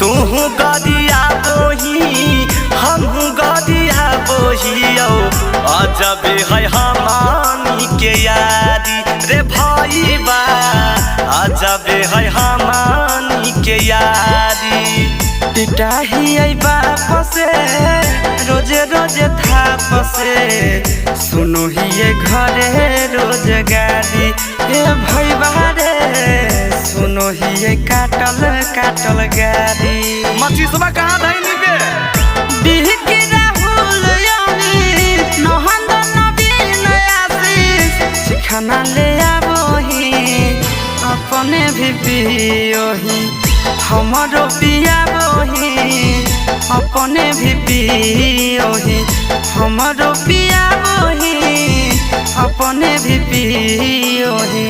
तू गदिया बोही हम गदिया बोहियो अजब है हमानी के यारी रे भाई बा अजब है हमानी के यारी पिटाही बाप से रोजे रोजे थाप से सुनो ही ये घरे रोजगारी ए भाई बारे सुनो ही ये काटल काटल गारी मछली सुबह कहाँ धैनी बे बिहकी राहुल यानी नहंद नवीन आशीष सिखाना ले आबोही अपने भी पियोही हमारो पिया बोही अपने भी पियोही हमारो पिया बोही अपने भी पियोही।